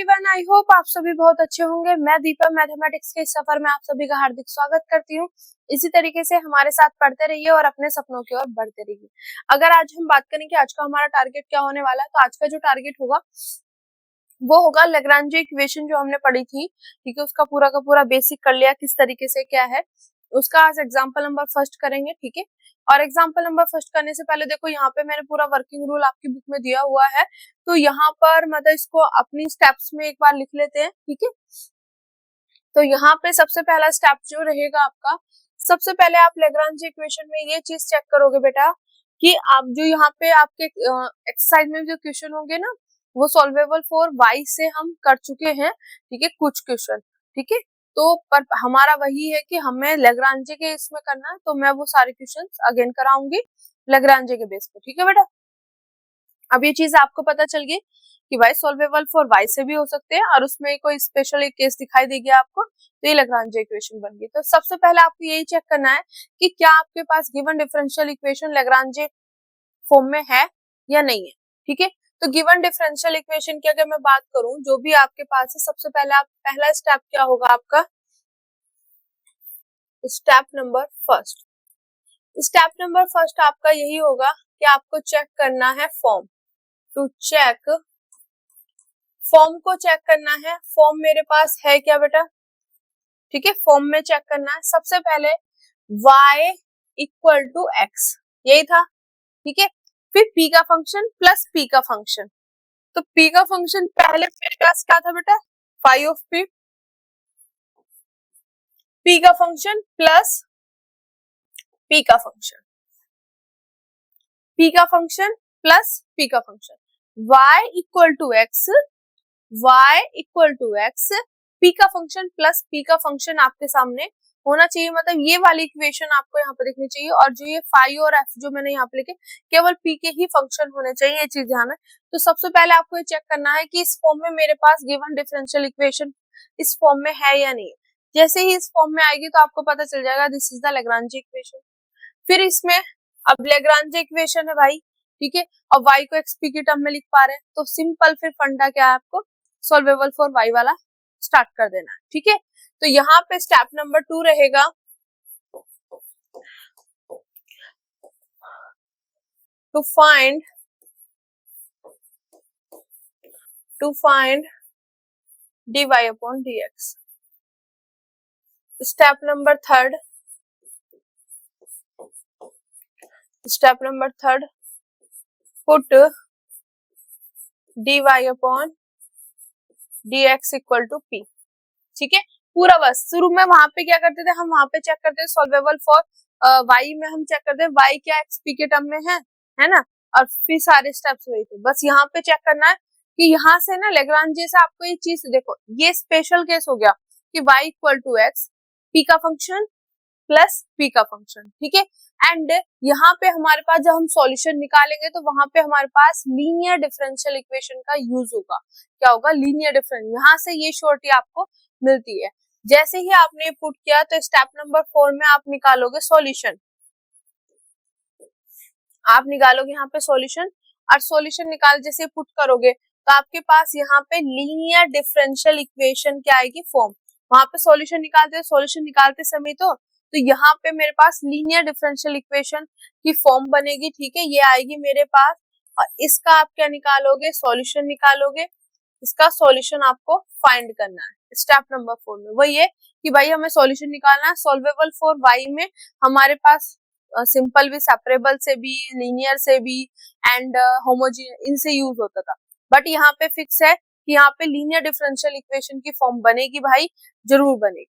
Everyone, I hope आप सभी बहुत अच्छे होंगे। मैं दीपा मैथमेटिक्स के इस सफर में आप सभी का हार्दिक स्वागत करती हूँ। इसी तरीके से हमारे साथ पढ़ते रहिए और अपने सपनों की ओर बढ़ते रहिए। अगर आज हम बात करें कि आज का हमारा टारगेट क्या होने वाला है, तो आज का जो टारगेट होगा वो होगा लैग्रांज इक्वेशन जो हमने पढ़ी थी, ठीक है, उसका पूरा का पूरा बेसिक कर लिया, किस तरीके से क्या है उसका आज एग्जाम्पल नंबर फर्स्ट करेंगे, ठीक है। और एग्जाम्पल नंबर फर्स्ट करने से पहले देखो यहाँ पे मैंने पूरा वर्किंग रूल आपकी बुक में दिया हुआ है, तो यहाँ पर मतलब इसको अपनी स्टेप्स में एक बार लिख लेते हैं, ठीक है। तो यहाँ पे सबसे पहला स्टेप जो रहेगा आपका, सबसे पहले आप लैग्रांज इक्वेशन में ये चीज चेक करोगे बेटा कि आप जो यहाँ पे आपके एक्सरसाइज में जो क्वेश्चन होंगे ना, वो सॉल्वेबल फॉर वाई से हम कर चुके हैं, ठीक है, कुछ क्वेश्चन, ठीक है। तो पर हमारा वही है कि हमें लैग्रांज के इसमें करना है, तो मैं वो सारे क्वेश्चन अगेन कराऊंगी लैग्रांज के बेस पे, ठीक है बेटा। अब ये चीज आपको पता चल गई कि वाई सॉल्वेबल फॉर वाई से भी हो सकते हैं, और उसमें कोई स्पेशल एक केस दिखाई देगी आपको, तो ये लैग्रांज इक्वेशन बन गई। तो सबसे पहले आपको यही चेक करना है कि क्या आपके पास given differential equation Lagrange form में है या नहीं है, ठीक है। तो गिवन डिफरेंशियल इक्वेशन की अगर मैं बात करूं, जो भी आपके पास है, सबसे पहले आप पहला स्टेप क्या होगा आपका, step number first. Step number first आपका यही होगा कि आपको चेक करना है फॉर्म, टू चेक फॉर्म को चेक करना है। फॉर्म मेरे पास है क्या बेटा, ठीक है, फॉर्म में चेक करना है। सबसे पहले y इक्वल टू x, यही था, ठीक है। फिर p का फंक्शन प्लस p का फंक्शन, तो p का फंक्शन पहले मेरे पास क्या था बेटा, फाई ऑफ p, p का फंक्शन प्लस p का फंक्शन, p का फंक्शन प्लस p का function, y equal to x, y equal to x, p का फंक्शन प्लस p का फंक्शन आपके सामने होना चाहिए, मतलब ये वाली इक्वेशन आपको यहाँ पे देखनी चाहिए। और जो ये फाई और एफ जो मैंने यहाँ पे लिखे, केवल p के ही फंक्शन होने चाहिए, ये चीज ध्यान है। तो सबसे पहले आपको ये चेक करना है कि इस फॉर्म में मेरे पास गिवन डिफरेंशियल इक्वेशन इस फॉर्म में है या नहीं। जैसे ही इस फॉर्म में आएगी तो आपको पता चल जाएगा this is the Lagrange equation. फिर इसमें अब लैग्रांज इक्वेशन है भाई, ठीक है, और y को xp की टर्म में लिख पा रहे हैं, तो सिंपल फिर फंडा क्या है, आपको सॉल्वेबल फॉर y वाला स्टार्ट कर देना है, ठीक है। तो यहाँ पे स्टेप नंबर 2 रहेगा to find dy upon dx। Step number third put dy upon dx equal to p, ठीक है। पूरा बस शुरू में वहां पे क्या करते थे हम, वहां पे चेक करते थे सॉल्वेबल फॉर y में हम चेक करते हैं y क्या xp के टर्म में है ना, और फिर सारे स्टेप्स वही थे। बस यहाँ पे चेक करना है कि यहाँ से ना लैग्रांज से आपको ये चीज देखो, ये स्पेशल केस हो गया कि y equal to x, p का फंक्शन प्लस p का फंक्शन, ठीक है। एंड यहाँ पे हमारे पास जब हम सॉल्यूशन निकालेंगे तो वहां पे हमारे पास लीनियर डिफरेंशियल इक्वेशन का यूज होगा। क्या होगा, लीनियर डिफरेंस, यहाँ से ये शॉर्टी आपको मिलती है। जैसे ही आपने पुट किया तो स्टेप नंबर 4 में आप निकालोगे सॉल्यूशन, आप निकालोगे यहाँ पे सॉल्यूशन, और सॉल्यूशन निकाल जैसे पुट करोगे तो आपके पास यहाँ पे लीनियर डिफरेंशियल इक्वेशन क्या आएगी, फॉर्म। वहां पे सॉल्यूशन निकालते समय तो यहाँ पे मेरे पास लीनियर डिफरेंशियल इक्वेशन की फॉर्म बनेगी, ठीक है, ये आएगी मेरे पास। और इसका आप क्या निकालोगे, सॉल्यूशन निकालोगे, इसका सॉल्यूशन आपको फाइंड करना है। स्टेप नंबर 4 में वही है कि भाई हमें सॉल्यूशन निकालना है। सॉल्वेबल फॉर वाई में हमारे पास सिंपल भी, सेपरेबल से भी, लीनियर से भी एंड होमोजीनियस, इनसे यूज होता था। बट यहाँ पे फिक्स है कि यहाँ पे लीनियर डिफरेंशियल इक्वेशन की फॉर्म बनेगी भाई, जरूर बनेगी।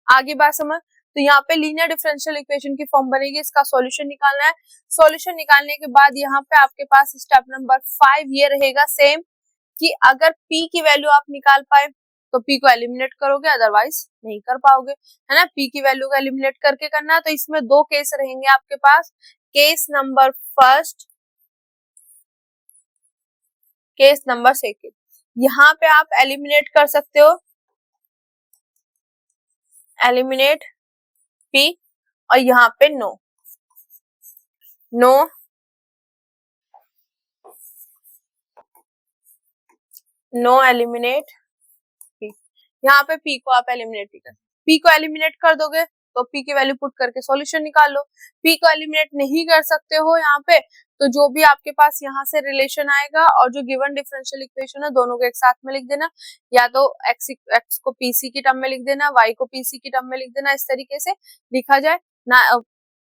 आगे बात समझ, तो यहाँ पे लीनियर डिफरेंशियल इक्वेशन की फॉर्म बनेगी, इसका सॉल्यूशन निकालना है। सॉल्यूशन निकालने के बाद यहाँ पे आपके पास स्टेप नंबर 5 ये रहेगा सेम, कि अगर p की वैल्यू आप निकाल पाए तो p को एलिमिनेट करोगे, अदरवाइज नहीं कर पाओगे, है ना। p की वैल्यू को एलिमिनेट करके करना है, तो इसमें दो केस रहेंगे आपके पास। Case number first, case number second. यहाँ पे आप एलिमिनेट कर सकते हो, एलिमिनेट p, और यहाँ पे नो नो एलिमिनेट पी। यहाँ पे पी को आप एलिमिनेट नहीं कर, पी को एलिमिनेट कर दोगे तो पी की वैल्यू पुट करके सॉल्यूशन निकाल लो। पी को एलिमिनेट नहीं कर सकते हो यहाँ पे, तो जो भी आपके पास यहाँ से रिलेशन आएगा और जो गिवन डिफरेंशियल इक्वेशन है दोनों को एक साथ में लिख देना, या तो एक्स को पीसी की टर्म में लिख देना, वाई को पीसी की टर्म में लिख देना, इस तरीके से लिखा जाए ना।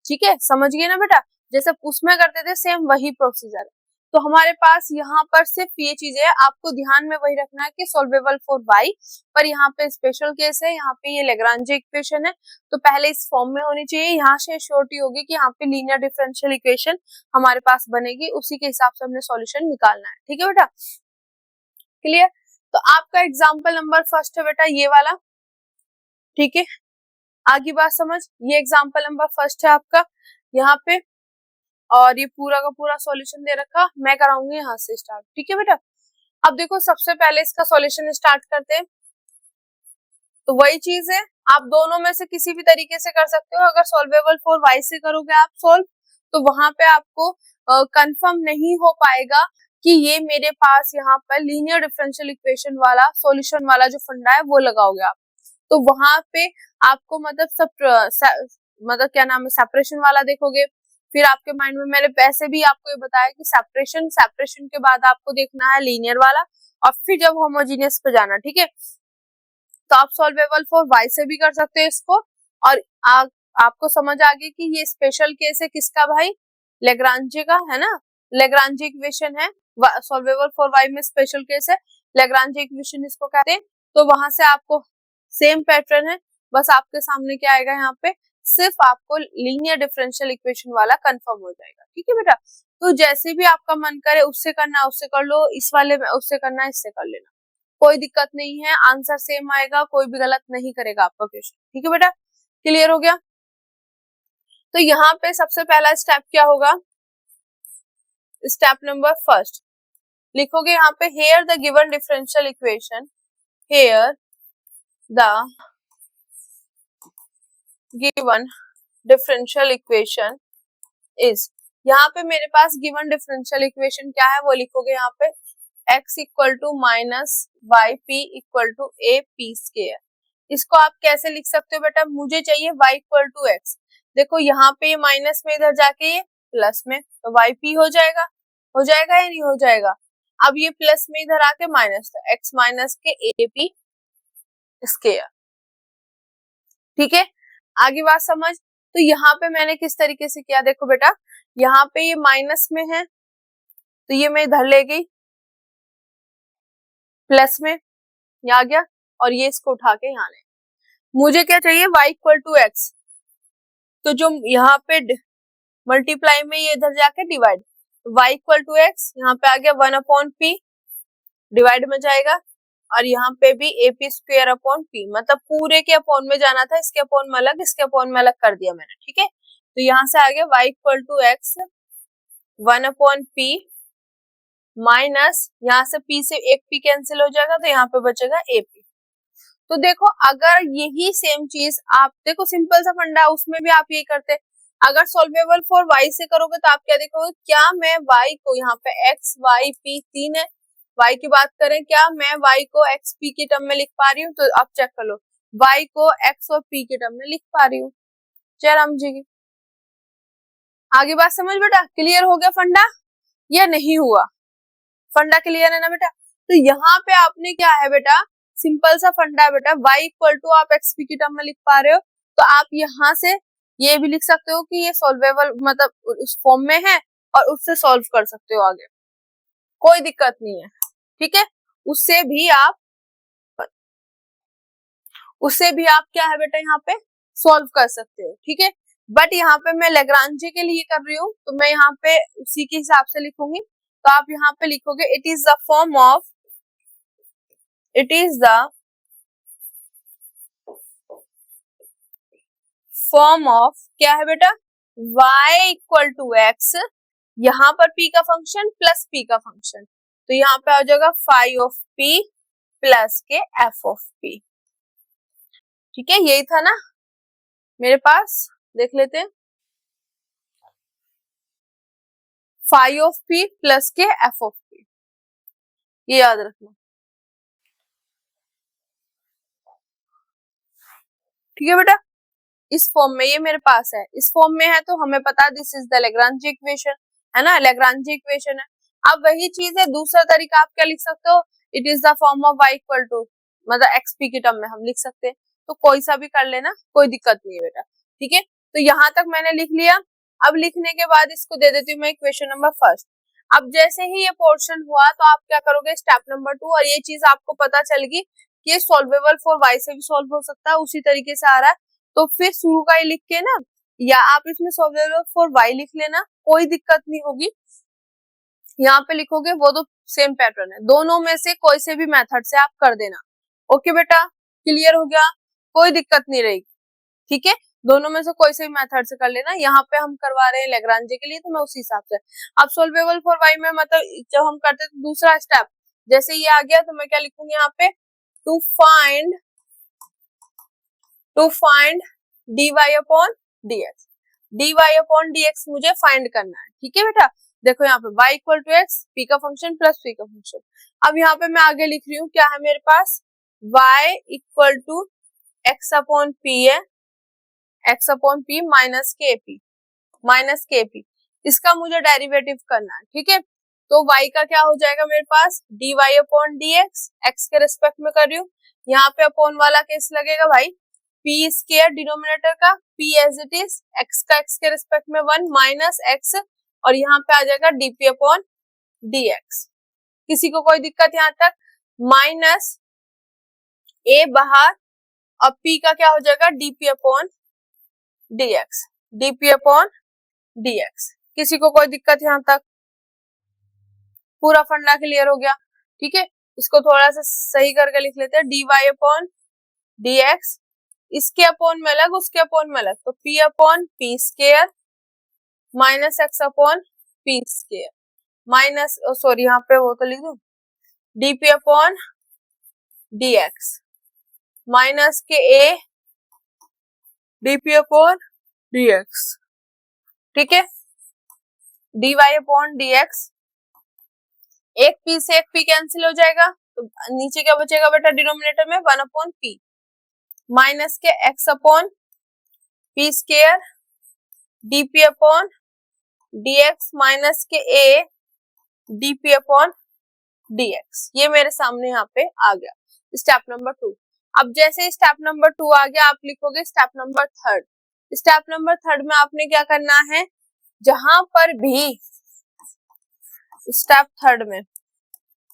ठीक है, समझ गए ना बेटा, जैसे उसमें करते थे सेम वही प्रोसीजर है। तो हमारे पास यहाँ पर सिर्फ ये चीजें है, आपको ध्यान में वही रखना है कि सॉल्वेबल फॉर वाई, पर यहाँ पे स्पेशल केस है, यहाँ पे ये लेग्रांजे इक्वेशन है तो पहले इस फॉर्म में होनी चाहिए। यहाँ से श्योरिटी होगी कि यहाँ पे लीनियर डिफरेंशियल इक्वेशन हमारे पास बनेगी, उसी के हिसाब से हमने सॉल्यूशन निकालना है। ठीक है बेटा, क्लियर। तो आपका एग्जाम्पल नंबर फर्स्ट है बेटा ये वाला, ठीक है, आगे बात समझ। ये एग्जाम्पल नंबर फर्स्ट है आपका यहाँ पे, और ये पूरा का पूरा सॉल्यूशन दे रखा, मैं कराऊंगी यहाँ से स्टार्ट। ठीक है बेटा, अब देखो सबसे पहले इसका सॉल्यूशन स्टार्ट करते हैं। तो वही चीज है, आप दोनों में से किसी भी तरीके से कर सकते हो। अगर सॉल्वेबल फॉर वाई से करोगे आप सॉल्व, तो वहां पे आपको कंफर्म नहीं हो पाएगा कि ये मेरे पास यहाँ पर लीनियर डिफरेंशियल इक्वेशन वाला सॉल्यूशन वाला जो फंडा है वो लगाओगे आप, तो वहां पे आपको मतलब सब मतलब क्या नाम है सेपरेशन वाला देखोगे। फिर आपके माइंड में मैंने वैसे भी आपको ये बताया कि सेपरेशन के बाद आपको देखना है लीनियर वाला, और फिर जब होमोजीनियस पे जाना। ठीक है, तो आप सॉल्वेबल फॉर वाई से भी कर सकते हो इसको, और आपको समझ आ गई कि ये स्पेशल केस है किसका भाई, लेग्रांजे का, है ना। लेग्रांजे इक्वेशन है, सॉल्वेबल फॉर वाई में स्पेशल केस है, लेग्रांजे इक्वेशन इसको कहते हैं। तो वहां से आपको सेम पैटर्न है, बस आपके सामने क्या आएगा यहाँ पे, सिर्फ आपको लीनियर डिफरेंशियल इक्वेशन वाला कंफर्म हो जाएगा। ठीक है बेटा, तो जैसे भी आपका मन करे उससे करना उससे कर लो, इस वाले में उससे करना इससे कर लेना, कोई दिक्कत नहीं है, आंसर सेम आएगा, कोई भी गलत नहीं करेगा आपका क्वेश्चन। ठीक है बेटा, क्लियर हो गया। तो यहाँ पे सबसे पहला स्टेप क्या होगा, स्टेप नंबर फर्स्ट लिखोगे यहाँ पे, here the given differential equation, here the given differential equation is, यहाँ पे मेरे पास गिवन डिफरेंशियल इक्वेशन क्या है वो लिखोगे यहाँ पे, x equal to minus Y P equal to A P square. इसको आप कैसे लिख सकते हो बेटा, मुझे चाहिए y इक्वल टू एक्स, देखो यहाँ पे माइनस में इधर जाके ये प्लस में, तो वाई पी हो जाएगा या नहीं हो जाएगा। अब ये प्लस में इधर आके माइनस, तो x माइनस के ए पी स्क्वायर। ठीक है, आगे बात समझ। तो यहाँ पे मैंने किस तरीके से किया, देखो बेटा यहाँ पे ये माइनस में है तो ये मैं इधर ले गई प्लस में, ये आ गया, और ये इसको उठा के यहाँ ले। मुझे क्या चाहिए, y इक्वल टू एक्स, तो जो यहाँ पे मल्टीप्लाई में ये इधर जाके divide, y equal to X यहाँ पे आ गया 1/p, डिवाइड में जाएगा, और यहाँ पे भी ए पी स्क्वायर अपॉन पी, मतलब पूरे के अपॉन में जाना था, इसके अपॉन में अलग, इसके अपॉन में अलग कर दिया मैंने। ठीक है, तो यहाँ से आ गया y equal to X 1/p minus, यहाँ से p से एक p कैंसिल हो जाएगा तो यहाँ पे बचेगा ए पी। तो देखो अगर यही सेम चीज आप देखो, सिंपल सा फंडा उसमें भी आप यही करते, अगर सॉल्वेबल फॉर y से करोगे तो आप क्या देखोगे, क्या मैं y को यहाँ पे x y p तीन है, y की बात करें, क्या मैं y को x p के टर्म में लिख पा रही हूँ, तो आप चेक कर लो y को x और p के टर्म में लिख पा रही हूँ। जय राम जी की, आगे बात समझ बेटा, क्लियर हो गया फंडा या नहीं हुआ, फंडा क्लियर है ना बेटा। तो यहाँ पे आपने क्या है बेटा, सिंपल सा फंडा है बेटा, y इक्वल टू आप एक्सपी की टर्म में लिख पा रहे हो, तो आप यहाँ से ये भी लिख सकते हो कि ये सॉल्वेबल मतलब उस फॉर्म में है, और उससे सॉल्व कर सकते हो आगे, कोई दिक्कत नहीं है। ठीक है, उससे भी आप क्या है बेटा यहाँ पे सॉल्व कर सकते हो। ठीक है, बट यहाँ पे मैं लेग्रांजे के लिए कर रही हूँ, तो मैं यहाँ पे उसी के हिसाब से लिखूंगी। तो आप यहाँ पे लिखोगे, it is the form of क्या है बेटा, y इक्वल टू एक्स, यहाँ पर p का फंक्शन प्लस p का फंक्शन, तो यहाँ पे आ जाएगा फाई ऑफ p प्लस के f ऑफ p। ठीक है, यही था ना मेरे पास, देख लेते हैं, फाई ऑफ p प्लस के f ऑफ p, ये याद रखना। ठीक है बेटा, इस फॉर्म में ये मेरे पास है, इस फॉर्म में है तो हमें पता है this is the Lagrange equation, है ना, लैग्रांज इक्वेशन है। अब वही चीज है, दूसरा तरीका आप क्या लिख सकते हो, it is the form of y equal to, मतलब एक्सपी के टर्म में हम लिख सकते हैं, तो कोई सा भी कर लेना, कोई दिक्कत नहीं है बेटा। ठीक है, तो यहाँ तक मैंने लिख लिया। अब लिखने के बाद इसको दे देती हूँ मैं इक्वेशन नंबर फर्स्ट। अब जैसे ही ये पोर्शन हुआ तो आप क्या करोगे, स्टेप नंबर 2, और ये चीज आपको पता चलेगी कि ये सॉल्वेबल फॉर y से भी सॉल्व हो सकता है, उसी तरीके से आ रहा है, तो फिर शुरू का ही लिख के ना, या आप इसमें सॉल्वेबल फॉर y लिख लेना, कोई दिक्कत नहीं होगी। यहाँ पे लिखोगे वो तो सेम पैटर्न है, दोनों में से कोई से भी मेथड से आप कर देना। ओके बेटा, क्लियर हो गया, कोई दिक्कत नहीं रहेगी। ठीक है, दोनों में से कोई से भी मेथड से कर लेना। यहाँ पे हम करवा रहे हैं लैग्रांजे के लिए, तो मैं उसी हिसाब से। अब सोल्वेबल फॉर y में मतलब जब हम करते हैं तो दूसरा स्टेप, जैसे ये आ गया तो मैं क्या लिखूंगी यहाँ पे, to find dy upon dx, dy upon dx मुझे फाइंड करना है। ठीक है बेटा, देखो यहाँ पे y equal to X, P का फंक्शन प्लस पी का फंक्शन। अब यहाँ पे मैं आगे लिख रही हूँ, क्या है मेरे पास, y equal to X upon P है, एक्स अपॉन पी माइनस के पी, इसका मुझे डेरिवेटिव करना है। ठीक है, तो y का क्या हो जाएगा मेरे पास, dy अपॉन dx, x के रिस्पेक्ट में कर रही हूँ, यहाँ पे अपॉन वाला केस लगेगा भाई, p स्क्वायर डिनोमिनेटर का, p as it is, x का x के रिस्पेक्ट में 1 माइनस x, और यहाँ पे आ जाएगा dp अपॉन dx। किसी को कोई दिक्कत यहाँ तक, माइनस a बाहर, अब p का क्या हो जाएगा, dp upon dx, dp upon dx। किसी को कोई दिक्कत यहाँ तक, पूरा फंडा क्लियर हो गया। ठीक है, इसको थोड़ा सा सही करके लिख लेते हैं, dy अपॉन dx, इसके अपॉन में अलग, उसके अपॉन में अलग, तो p upon P square minus x upon P square, minus sorry यहाँ पे वो तो लिख दूं, dp अपॉन dx माइनस के a dp अपॉन dx। ठीक है, dy अपॉन dx, एक p से एक p कैंसिल हो जाएगा, तो नीचे क्या बचेगा बेटा डिनोमिनेटर में, 1 अपॉन p माइनस के x upon p square dp upon dx minus के a dp अपॉन dx। ये मेरे सामने यहाँ पे आ गया स्टेप नंबर 2। अब जैसे स्टेप नंबर 2 आ गया, आप लिखोगे स्टेप नंबर 3। स्टेप नंबर 3 में आपने क्या करना है, जहां पर भी स्टेप 3 में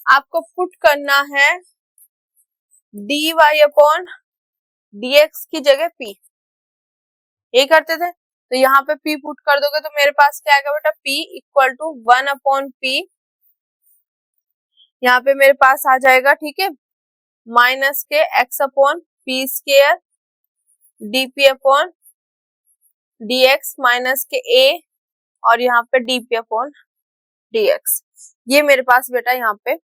आपको पुट करना है dy अपॉन dx की जगह p, ये करते थे, तो यहाँ पे p पुट कर दोगे तो मेरे पास क्या आएगा बेटा, p equal to 1 upon p, यहाँ पे मेरे पास आ जाएगा। ठीक है, माइनस के x upon P square dp upon dx minus के a, और यहाँ पे dp अपॉन dx। ये मेरे पास बेटा यहाँ पे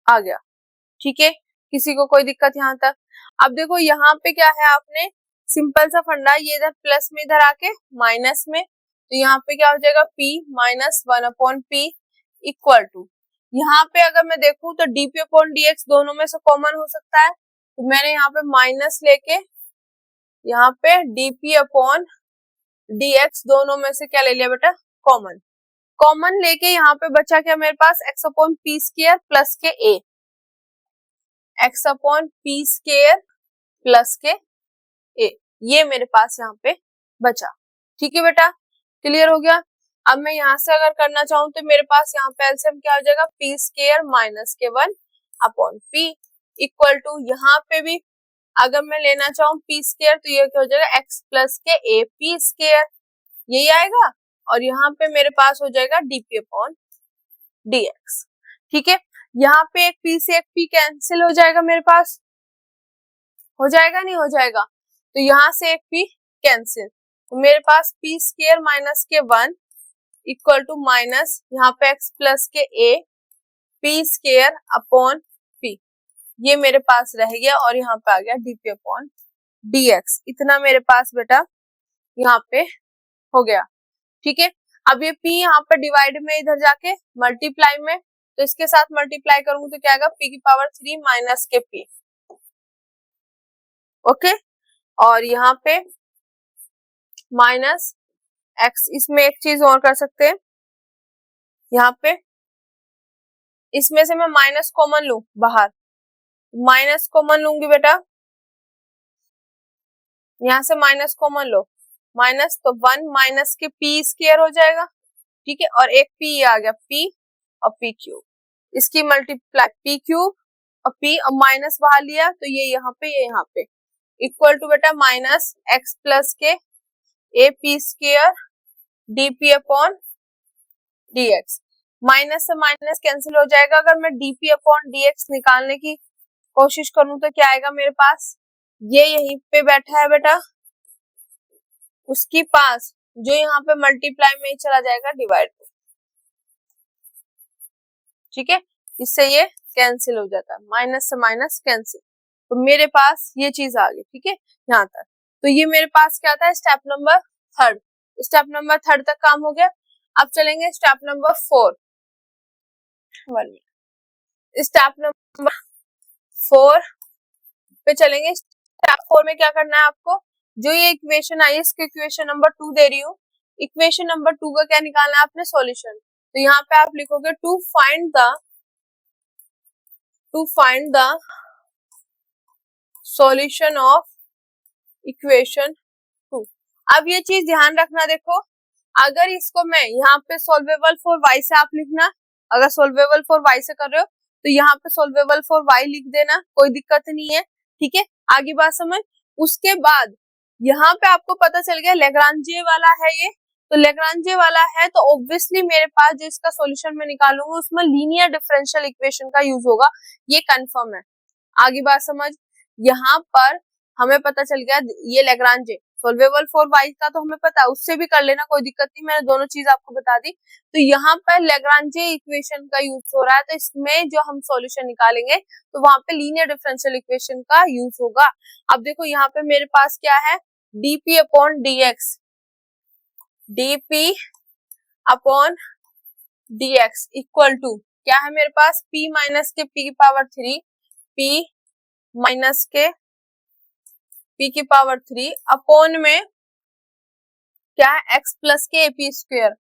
आ गया। ठीक है, किसी को कोई दिक्कत यहाँ तक। अब देखो यहाँ पे क्या है, आपने सिंपल सा फंडा, ये इधर प्लस में इधर आके माइनस में, तो यहाँ पे क्या हो जाएगा, p minus 1 upon p equal to, यहाँ पे अगर मैं देखूं तो dp अपॉन dx दोनों में से कॉमन हो सकता है, तो मैंने यहाँ पे माइनस लेके यहाँ पे dp अपॉन dx दोनों में से क्या ले लिया बेटा, कॉमन लेके यहाँ पे बचा क्या मेरे पास, x upon P square plus के a, x upon P square plus के a, ये मेरे पास यहाँ पे बचा। ठीक है बेटा, क्लियर हो गया। अब मैं यहाँ से अगर करना चाहूँ तो मेरे पास यहाँ पे एलसीएम क्या हो जाएगा, पी स्क्वायर माइनस के 1 अपॉन p इक्वल टू, यहाँ पे भी अगर मैं लेना चाहूँ पी स्क्वायर तो ये क्या हो जाएगा, x प्लस के a पी स्क्वायर, यही आएगा, और यहाँ पे मेरे पास हो जाएगा dp अपॉन dx। ठीक है, यहाँ पे एक p से एक p कैंसिल हो जाएगा, मेरे पास हो जाएगा, नहीं हो जाएगा, तो यहाँ से एक p कैंसिल, तो मेरे पास p स्क्वायर माइनस के 1 इक्वल टू माइनस यहाँ पे x प्लस के a p square upon p, ये मेरे पास रह गया, और यहाँ पे आ गया dp अपॉन dx। इतना मेरे पास बेटा यहाँ पे हो गया। ठीक है, अब ये p यहाँ पे डिवाइड में इधर जाके मल्टीप्लाई में, तो इसके साथ मल्टीप्लाई करूंगी तो क्या आएगा, p की पावर 3 माइनस के p। ओके, और यहाँ पे माइनस एक्स। इसमें एक चीज और कर सकते हैं, यहाँ पे इसमें से मैं माइनस कॉमन लूं बाहर, माइनस कॉमन लूंगी बेटा, यहाँ से माइनस कॉमन लो, माइनस तो 1 माइनस के पी स्क्वायर हो जाएगा, ठीक है, और एक पी आ गया, पी और पी क्यूब, इसकी मल्टीप्लाई पी क्यूब और पी और माइनस बाहर लिया तो ये यहाँ पे इक्वल टू बेटा माइनस एक्स प्लस के ए P square D P upon D x. Minus से माइनस कैंसिल हो जाएगा, अगर मैं डीपी अपॉन डी एक्स निकालने की कोशिश करूं तो क्या आएगा मेरे पास, ये यहीं पे बैठा है बेटा, उसके पास जो यहाँ पे मल्टीप्लाई में ही चला जाएगा डिवाइड, ठीक है, इससे ये कैंसिल हो जाता है, माइनस से माइनस कैंसिल, तो मेरे पास ये चीज आ गई, ठीक है, यहाँ तक। तो ये मेरे पास क्या था, step number third, step number third तक काम हो गया। अब चलेंगे स्टेप नंबर 4, स्टेप नंबर 4 पे चलेंगे। स्टेप 4 में क्या करना है आपको, जो ये इक्वेशन आई है इसको इक्वेशन नंबर 2 दे रही हूँ, इक्वेशन नंबर 2 का क्या निकालना है आपने, सॉल्यूशन। तो यहाँ पे आप लिखोगे to find the solution of equation 2। अब ये चीज ध्यान रखना, देखो अगर इसको मैं यहाँ पे सॉल्वेबल फॉर y से आप लिखना, अगर सॉल्वेबल फॉर y से कर रहे हो तो यहाँ पे सॉल्वेबल फॉर y लिख देना, कोई दिक्कत नहीं है, ठीक है, आगे बात समझ। उसके बाद यहाँ पे आपको पता चल गया लेग्रांजे वाला है ये, तो लेग्रांजे वाला है तो ऑब्वियसली मेरे पास जो इसका सॉल्यूशन मैं निकालूंगा उसमें लीनियर डिफरेंशियल इक्वेशन का यूज होगा, ये कंफर्म है, आगे बात समझ। यहाँ पर हमें पता चल गया ये लेग्रांजे सॉल्वेबल फॉर y का तो हमें पता है, उससे भी कर लेना कोई दिक्कत नहीं, मैंने दोनों चीज आपको बता दी। तो यहाँ पर लेग्रांजे इक्वेशन का यूज हो रहा है, तो इसमें जो हम सॉल्यूशन निकालेंगे तो वहां पे लीनियर डिफरेंशियल इक्वेशन का यूज होगा। अब देखो यहाँ पे मेरे पास क्या है, dp upon dx, dp upon dx equal to क्या है मेरे पास, p माइनस के p की पावर 3, p माइनस के p की पावर 3 अपॉन में क्या है, x प्लस के एपी स्क्वायर,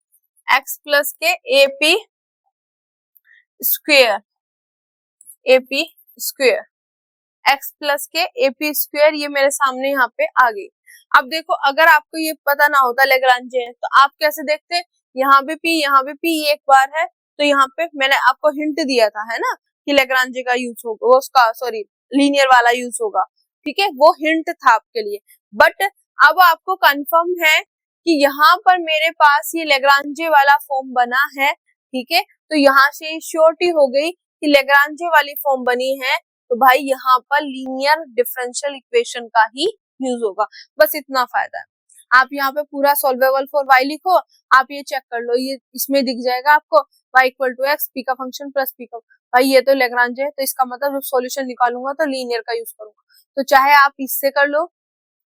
x प्लस के AP square, AP square, x plus के एपी स्क्वायर, ये मेरे सामने यहाँ पे आ गई। अब देखो अगर आपको ये पता ना होता लेग्रांजे तो आप कैसे देखते, यहाँ भी p यहाँ भी p, ये एक बार है तो यहाँ पे मैंने आपको हिंट दिया था, है ना, कि लेग्रांजे का यूज होगा, वो उसका सॉरी लीनियर वाला यूज होगा, ठीक है, वो हिंट था आपके लिए। बट अब आपको कंफर्म है कि यहाँ पर मेरे पास ये लेग्रांजे वाला फॉर्म बना है, ठीक है, तो यहाँ से श्योरिटी हो गई कि लेग्रांजे वाली फॉर्म बनी है, तो भाई यहाँ पर लीनियर डिफरेंशियल इक्वेशन का ही यूज होगा, बस इतना फायदा है। आप यहाँ पे पूरा सॉल्वेबल फॉर y लिखो, आप ये चेक कर लो, ये इसमें दिख जाएगा आपको y equal to X, P का फंक्शन प्लस पी का, भाई ये तो लेग्रांजे है, तो इसका मतलब जब सॉल्यूशन निकालूंगा तो लीनियर का यूज करूंगा, तो चाहे आप इससे कर लो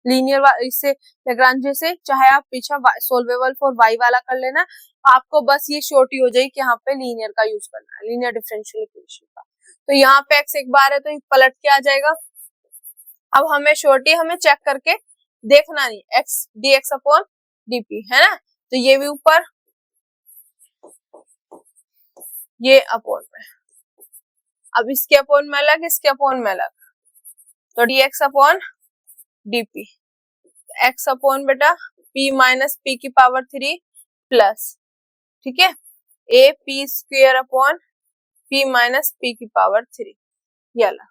लीनियर इससे लेग्रांजे से, चाहे आप पीछे सॉल्वेबल फॉर y वाला कर लेना, आपको बस ये श्योरिटी हो जाएगी कि यहाँ पे लीनियर का यूज करना है, लीनियर डिफरेंशियल इक्वेशन का। तो यहाँ पे x एक बार है तो पलट के आ जाएगा। अब हमें श्योरिटी हमें चेक करके देखना नहीं, x dx अपॉन dp है ना, तो ये भी ऊपर, ये अपॉन में, अब इसके अपॉन में अलग, इसके अपॉन में अलग, तो dx upon dp, x upon बेटा p माइनस p की पावर 3 प्लस, ठीक है, a p square upon p minus p की पावर 3, ये अलग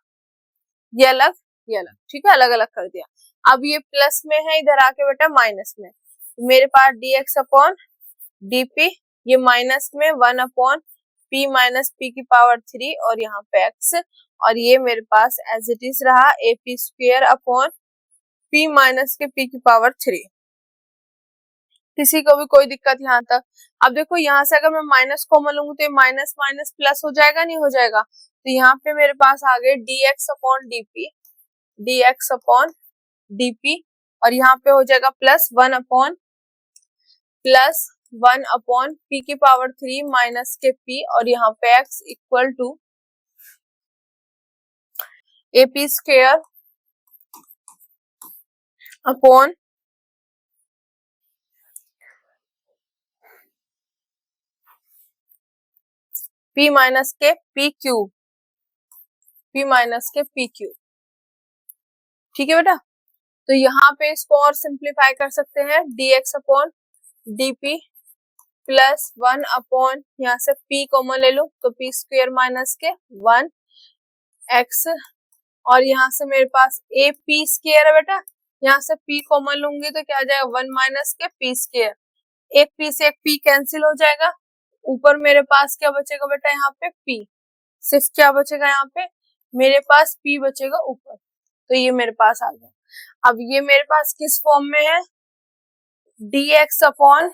ये अलग ये अलग, ठीक है, अलग अलग कर दिया। अब ये प्लस में है, इधर आके बेटा माइनस में, तो मेरे पास dx अपॉन dp, ये माइनस में 1 अपॉन p माइनस p की पावर 3 और यहाँ पे x, और ये मेरे पास एज इट इज रहा ए P square upon p minus के p की पावर 3। किसी को भी कोई दिक्कत यहाँ तक। अब देखो यहाँ से अगर मैं माइनस कॉमन लूंगी तो ये माइनस माइनस प्लस हो जाएगा, नहीं हो जाएगा, तो यहाँ पे मेरे पास आ गए dx upon dp, dx upon dp, और यहाँ पे हो जाएगा प्लस 1 अपॉन p की पावर 3 माइनस के p, और यहाँ पे x equal to A P square upon p minus के p क्यूब, p माइनस के p क्यूब। ठीक है बेटा, तो यहाँ पे इसको और सिंप्लीफाई कर सकते हैं, dx upon dp plus 1 upon, यहाँ से p कॉमन ले लो तो p स्क्वायर माइनस के 1 x, और यहाँ से मेरे पास a p स्क्वायर है बेटा, यहाँ से p कॉमन लूंगी तो क्या आ जाएगा 1 माइनस के p स्क्वायर, एक p से एक p कैंसिल हो जाएगा, ऊपर मेरे पास क्या बचेगा बेटा यहाँ पे p, सिर्फ क्या बचेगा यहाँ पे मेरे पास p बचेगा ऊपर, तो ये मेरे पास आ गया। अब ये मेरे पास किस फॉर्म में है, dx अपॉन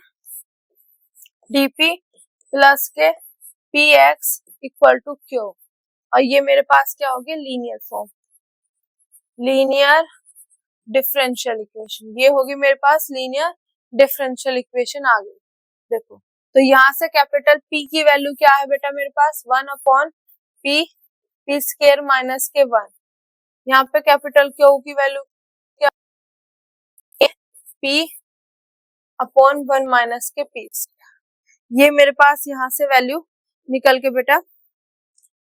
dp प्लस के px इक्वल टू q, और ये मेरे पास क्या हो गया linear form, linear differential equation, ये होगी मेरे पास लीनियर डिफरेंशियल इक्वेशन आ गई। देखो तो यहाँ से कैपिटल P की वैल्यू क्या है बेटा मेरे पास 1 upon P, P square minus के 1, यहाँ पे कैपिटल Q की वैल्यू क्या, P अपॉन 1 माइनस के P, ये मेरे पास यहाँ से वैल्यू निकल के बेटा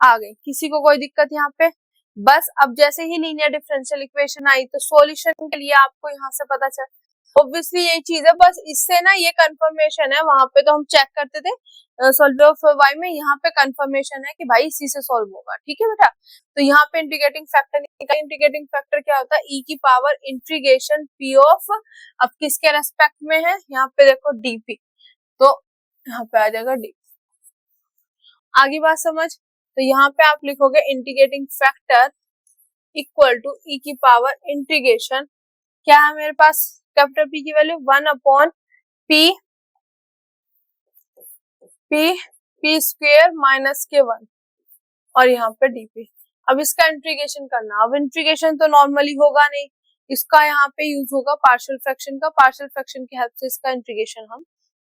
आ गई। किसी को कोई दिक्कत यहाँ पे, बस अब जैसे ही लीनियर डिफरेंशियल इक्वेशन आई तो सॉल्यूशन के लिए आपको यहाँ से पता चल, ऑब्वियसली यही चीज है, बस इससे ना ये कंफर्मेशन है, वहां पे तो हम चेक करते थे सॉल्व ऑफ y में, यहाँ पे कंफर्मेशन है कि भाई इसी से सॉल्व होगा। ठीक है बेटा, तो यहाँ पे इंटीग्रेटिंग फैक्टर निकाल, इंटीग्रेटिंग फैक्टर क्या होता है e की पावर इंटीग्रेशन p ऑफ, अब किसके रेस्पेक्ट में है यहाँ पे देखो dp, तो यहाँ पे आ जाएगा डी। आगे बात समझ, तो यहाँ पे आप लिखोगे इंटीग्रेटिंग फैक्टर इक्वल टू ई की पावर इंटीग्रेशन, क्या है मेरे पास कैपिटल P की value 1 upon P, P square minus के 1, और यहाँ पे dp। अब इसका इंटीग्रेशन करना, अब इंटीग्रेशन तो नॉर्मली होगा नहीं, इसका यहाँ पे यूज होगा पार्शियल फ्रैक्शन का, पार्शियल फ्रैक्शन की हेल्प से इसका इंटीग्रेशन हम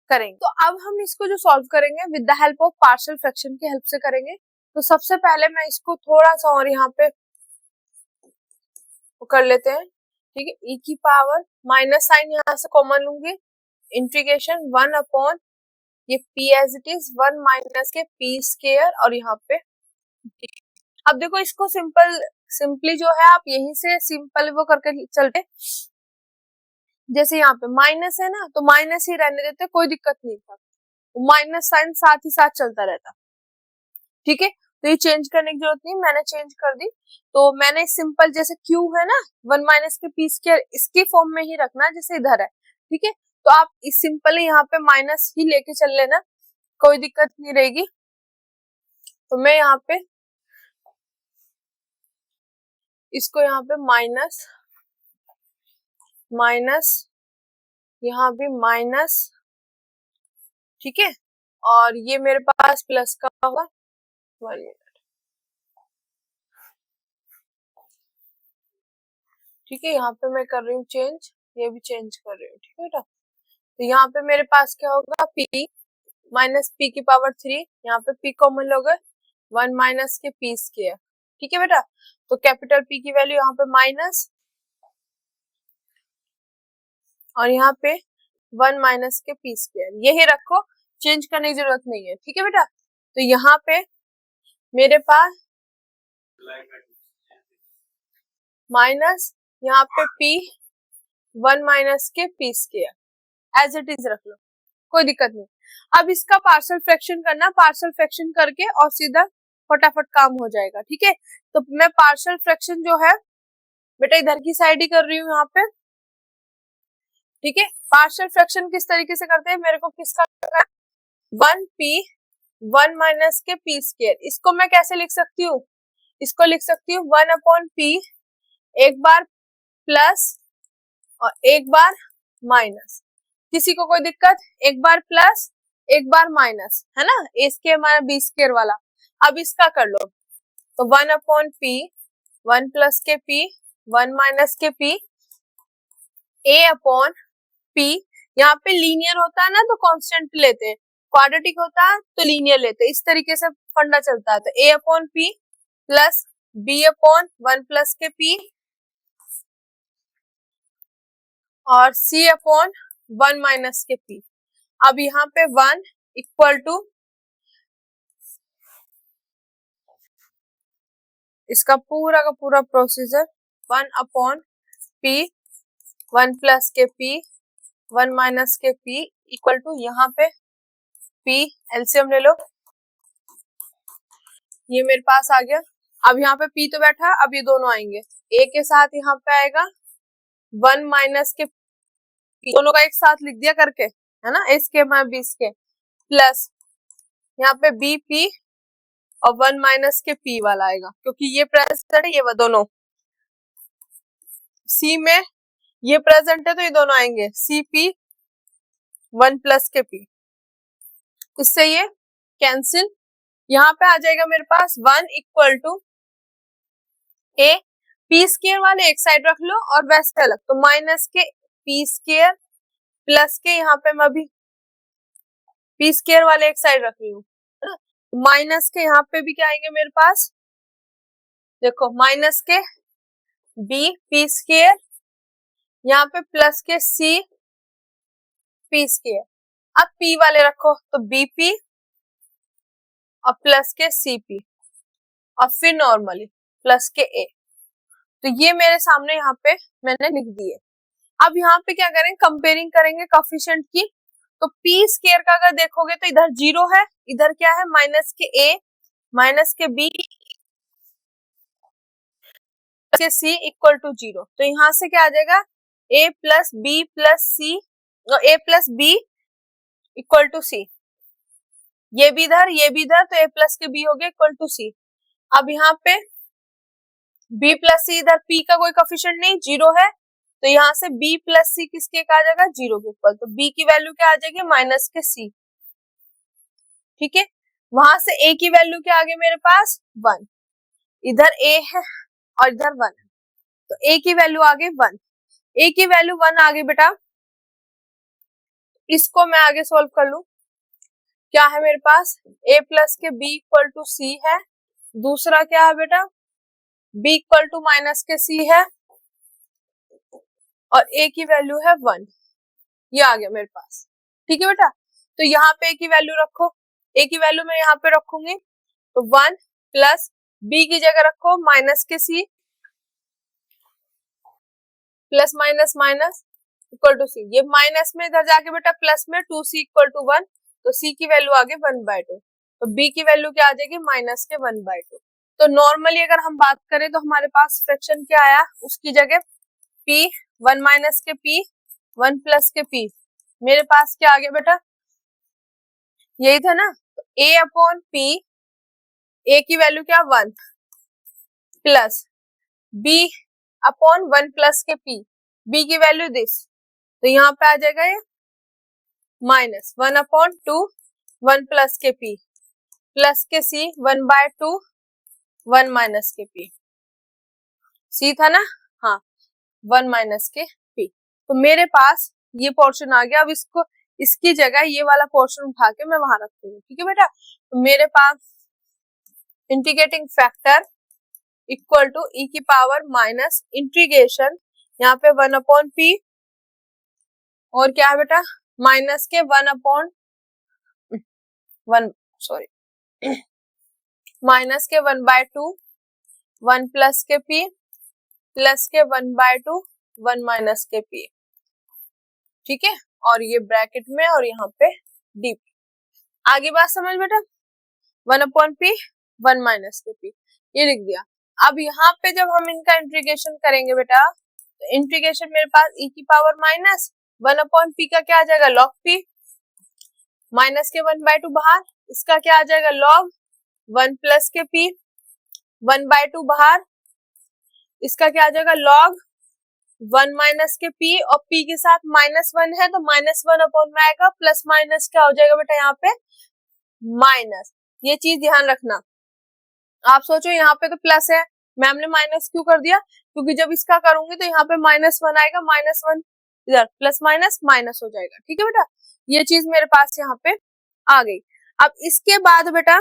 करेंगे। तो अब हम इसको जो सॉल्व करेंगे with the help of partial fraction की हेल्प से करेंगे। तो सबसे पहले मैं इसको थोड़ा सा और यहाँ पे कर लेते हैं, ठीक है, e की पावर माइनस साइन यहाँ से कॉमन लूंगी, इंटीग्रेशन 1 अपॉन ये p as it is 1 minus के p स्क्वायर, और यहाँ पे d। अब देखो इसको सिंपली जो है आप यहीं से सिंपल वो करके चलते, जैसे यहाँ पे माइनस है ना तो माइनस ही रहने देते, कोई दिक्कत नहीं था, माइनस साइन साथ ही साथ चलता रहता। ठीक है, तो ये चेंज करने की जरूरत नहीं, मैंने चेंज कर दी, तो मैंने सिंपल जैसे Q है ना 1 माइनस के p स्क्वायर, इसके फॉर्म में ही रखना जैसे इधर है। ठीक है, तो आप इस सिंपल यहाँ पे माइनस ही लेके चल लेना, कोई दिक्कत नहीं रहेगी। तो मैं यहाँ पे इसको यहाँ पे माइनस माइनस, यहाँ भी माइनस, ठीक है, और ये मेरे पास प्लस का होगा 1 मिनट। ठीक है, यहाँ पे मैं कर रही हूँ चेंज, ये भी चेंज कर रही हूँ। ठीक है बेटा, तो यहाँ पे मेरे पास क्या होगा p माइनस p की पावर 3, यहाँ पे p कॉमन लोगे 1 माइनस के p स्क्वायर। ठीक है बेटा, तो कैपिटल P की वैल्यू यहाँ पे माइनस, और यहाँ पे 1 माइनस के p स्क्वायर, यही रखो, चेंज करने की जरूरत नहीं है। ठीक है बेटा, तो यहाँ पे मेरे पास माइनस, यहाँ पे p 1 माइनस के p square as it is रख लो, कोई दिक्कत नहीं। अब इसका पार्शियल फ्रैक्शन करना, पार्शियल फ्रैक्शन करके और सीधा फटाफट काम हो जाएगा। ठीक है, तो मैं पार्शियल फ्रैक्शन जो है बेटा इधर की साइड ही कर रही हूँ यहाँ पे। ठीक है, पार्शियल फ्रैक्शन किस तरीके से करते हैं, मेरे को किसका 1p 1 माइनस के p स्क्वायर, इसको मैं कैसे लिख सकती हूँ, इसको लिख सकती हूँ 1 अपॉन p, एक बार प्लस और एक बार माइनस। किसी को कोई दिक्कत, एक बार प्लस एक बार माइनस, है ना, ए स्क्वायर हमारा बी स्क्वायर वाला। अब इसका कर लो, तो 1 अपॉन p 1 प्लस के p 1 माइनस के p, a अपॉन p, यहाँ पे लीनियर होता है ना तो कांस्टेंट लेते हैं, क्वाड्रेटिक होता है तो लीनियर लेते हैं, इस तरीके से फंडा चलता है। तो a upon p plus b upon 1 plus के p और c अपॉन 1 माइनस के p। अब यहाँ पे 1 इक्वल टू इसका पूरा का पूरा प्रोसीजर 1 अपॉन p 1 प्लस के p 1 माइनस के p इक्वल टू यहाँ पे p एलसीएम ले लो, ये मेरे पास आ गया। अब यहाँ पे p तो बैठा, अब ये दोनों आएंगे, a के साथ यहाँ पे आएगा 1 माइनस के p, दोनों का एक साथ लिख दिया करके, है ना, इसके मैं 20 के प्लस यहाँ पे b p और 1 माइनस के p वाला आएगा, क्योंकि ये प्रेजेंट है, ये वो दोनों c में ये प्रेजेंट है तो ये दोनों आएंगे सी पी 1 प्लस के p, इससे ये कैंसिल। यहाँ पे आ जाएगा मेरे पास 1 equal to A P square वाले एक साइड रख लो और वैसे अलग, तो माइनस के पी स्क्वायर प्लस के यहाँ पे मैं अभी पी स्क्वायर वाले एक साइड रख रही हूँ, माइनस के यहाँ पे भी क्या आएंगे मेरे पास, देखो माइनस के बी पी स्क्वायर, यहाँ पे plus k c P square. अब p वाले रखो तो bp और प्लस के cp और फिर नॉर्मली प्लस के a, तो ये मेरे सामने यहाँ पे मैंने लिख दिए। अब यहाँ पे क्या करेंगे, कंपेयरिंग करेंगे कोएफिशिएंट की, तो p स्क्वायर का अगर देखोगे तो इधर 0 है, इधर क्या है माइनस के a माइनस के b के c इक्वल टू 0, तो यहाँ से क्या आ जाएगा a plus b plus c a plus b equal to c, ये भी इधर ये भी इधर, तो a प्लस के b हो गया इक्वल टू सी। अब यहाँ पे b प्लस सी, इधर p का कोई कोएफिशिएंट नहीं, 0 है, तो यहाँ से b प्लस सी किसके आ जाएगा 0 के इक्वल, तो b की वैल्यू क्या आ जाएगी माइनस के c, ठीक है। वहां से a की वैल्यू क्या आ गई मेरे पास 1, इधर a है और इधर 1 है, तो a की वैल्यू आ गई 1, a की वैल्यू 1 आ गई बेटा, इसको मैं आगे सोल्व कर लू, क्या है मेरे पास a प्लस के b इक्वल टू सी है, दूसरा क्या है बेटा b इक्वल टू माइनस के c है और a की वैल्यू है 1, ये आ गया मेरे पास, ठीक है बेटा। तो यहाँ पे a की वैल्यू रखो, a की वैल्यू मैं यहाँ पे रखूंगी, तो 1 प्लस b की जगह रखो माइनस के c plus minus minus equal to c, ये माइनस में इधर जाके बेटा प्लस में 2c इक्वल टू 1, तो c की वैल्यू आ गई 1/2, तो b की वैल्यू क्या आ जाएगी माइनस के 1/2। तो नॉर्मली अगर हम बात करें तो हमारे पास फ्रैक्शन क्या आया, उसकी जगह p 1 माइनस के p 1 प्लस के p, मेरे पास क्या आ गया बेटा यही था ना, तो a अपॉन p, a की वैल्यू क्या 1 प्लस b अपॉन 1 प्लस के p, b की वैल्यू दिस, तो यहाँ पे आ जाएगा ये माइनस 1 अपॉन 2 1 प्लस के p प्लस के c 1/2 1 माइनस के p, c था ना, हाँ 1 माइनस के p, तो मेरे पास ये पोर्शन आ गया। अब इसको इसकी जगह ये वाला पोर्शन उठा के मैं वहां रखूंगी, ठीक है बेटा। तो मेरे पास integrating factor equal to e की पावर माइनस इंटीग्रेशन यहाँ पे 1 अपॉन p और क्या है बेटा माइनस के 1 अपॉन 1 सॉरी माइनस के 1/2 1 प्लस के p प्लस के 1/2 1 माइनस के p, ठीक है, और ये ब्रैकेट में और यहाँ पे डी, आगे बात समझ बेटा, 1 अपॉन p 1 माइनस के p, ये लिख दिया। अब यहाँ पे जब हम इनका इंटीग्रेशन करेंगे बेटा, तो इंटीग्रेशन मेरे पास e की पावर माइनस 1 अपॉन p का क्या आ जाएगा log p, माइनस के 1/2 बाहर, इसका क्या आ जाएगा log 1 प्लस के p 1/2 बाहर, इसका क्या आ जाएगा log 1 माइनस के p और p के साथ -1 है तो -1 अपॉन में आएगा, प्लस माइनस क्या हो जाएगा बेटा यहाँ पे माइनस, ये चीज ध्यान रखना। आप सोचो यहाँ पे तो प्लस है, मैम ने माइनस क्यों कर दिया, क्योंकि जब इसका करूंगी तो यहाँ पे -1 आएगा, -1 इधर प्लस माइनस माइनस हो जाएगा, ठीक है बेटा, ये चीज मेरे पास यहाँ पे आ गई। अब इसके बाद बेटा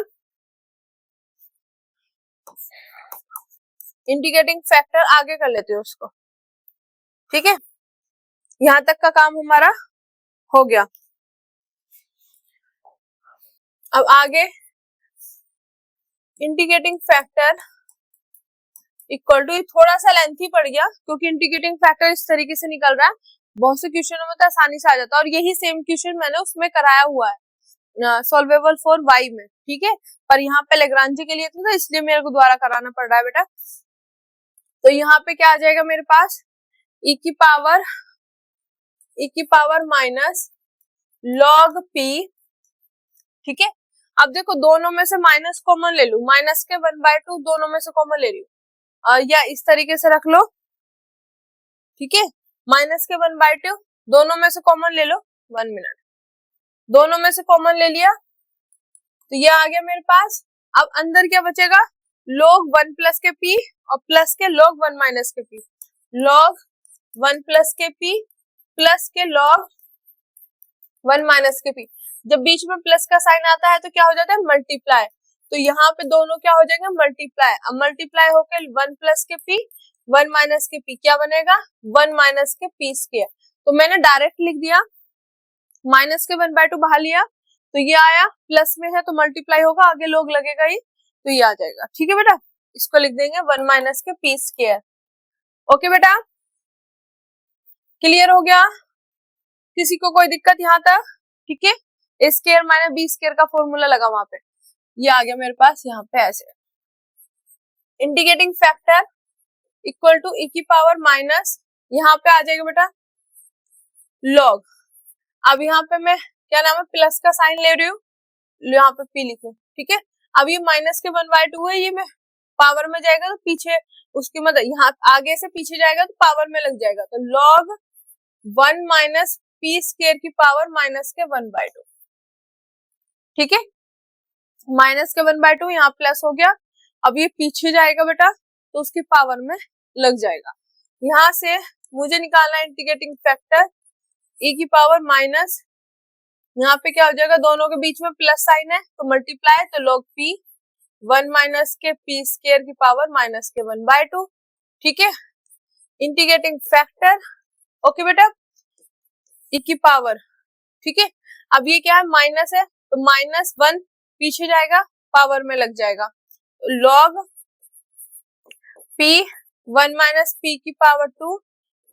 इंटीग्रेटिंग फैक्टर आगे कर लेते हैं उसको, ठीक है, यहां तक का काम हमारा हो गया। अब आगे इंटीग्रेटिंग फैक्टर इक्वल टू, थोड़ा सा लेंथी पड़ गया क्योंकि इंटीग्रेटिंग फैक्टर इस तरीके से निकल रहा है, बहुत से क्वेश्चनों में तो आसानी से आ जाता है, और यही सेम क्वेश्चन मैंने उसमें कराया हुआ है सॉल्वेबल फॉर वाई में, ठीक है। पर यहाँ पे लेग्रांजी के लिए था तो इसलिए मेरे को दोबारा कराना पड़ रहा है बेटा। तो यहाँ पे क्या आ जाएगा मेरे पास, e की पावर माइनस log p, ठीक है। अब देखो दोनों में से माइनस कॉमन ले लू, माइनस के 1/2 दोनों में से कॉमन ले रही हूँ, या इस तरीके से रख लो, ठीक है। माइनस के 1/2 दोनों में से कॉमन ले लो, 1 मिनट, दोनों में से कॉमन ले लिया तो ये आ गया मेरे पास। अब अंदर क्या बचेगा, log 1 प्लस के p और प्लस के log 1 माइनस के p, log 1 प्लस के p प्लस के log 1 माइनस के p। जब बीच में प्लस का साइन आता है तो क्या हो जाता है, मल्टीप्लाई, तो यहाँ पे दोनों क्या हो जाएंगे, मल्टीप्लाई। अब मल्टीप्लाई होकर 1 प्लस के p 1 माइनस के p क्या बनेगा, 1 माइनस के p स्क्वायर। तो मैंने डायरेक्ट लिख दिया, माइनस के 1/2 बाहर लिया तो ये आया, प्लस में है तो मल्टीप्लाई होगा, आगे लोग लगेगा ही तो ये आ जाएगा, ठीक है बेटा। इसको लिख देंगे 1 माइनस के p स्क्वायर। ओके बेटा, क्लियर हो गया, किसी को कोई दिक्कत यहाँ तक, ठीक है। ए स्क्वायर माइनस बी स्क्वायर का फॉर्मूला लगा वहां पे, ये आ गया मेरे पास यहाँ पे ऐसे। Integrating factor equal to e की पावर माइनस, यहाँ पे आ जाएगा बेटा लॉग। अब यहाँ पे मैं क्या नाम है, प्लस का साइन ले रही हूँ, यहाँ पे p लिखूं, ठीक है। अब ये माइनस के 1/2 है, ये मैं पावर में जाएगा तो पीछे उसकी मतलब यहाँ आगे से पीछे जाएगा तो पावर में लग जाएगा, तो log 1 माइनस p स्क्वायर की पावर माइनस के 1/2, ठीक है। माइनस के 1/2 यहाँ प्लस हो गया, अब ये पीछे जाएगा बेटा तो उसकी पावर में लग जाएगा। यहाँ से मुझे निकालना है इंटीग्रेटिंग फैक्टर e की पावर माइनस, यहाँ पे क्या हो जाएगा, दोनों के बीच में प्लस साइन है तो मल्टीप्लाई, तो log p 1 माइनस के p स्क्वायर की पावर माइनस के 1/2, ठीक है। इंटीग्रेटिंग फैक्टर, ओके बेटा, e की पावर, ठीक है। अब ये क्या है, माइनस है तो -1 पीछे जाएगा पावर में लग जाएगा, log p 1 माइनस p की पावर 2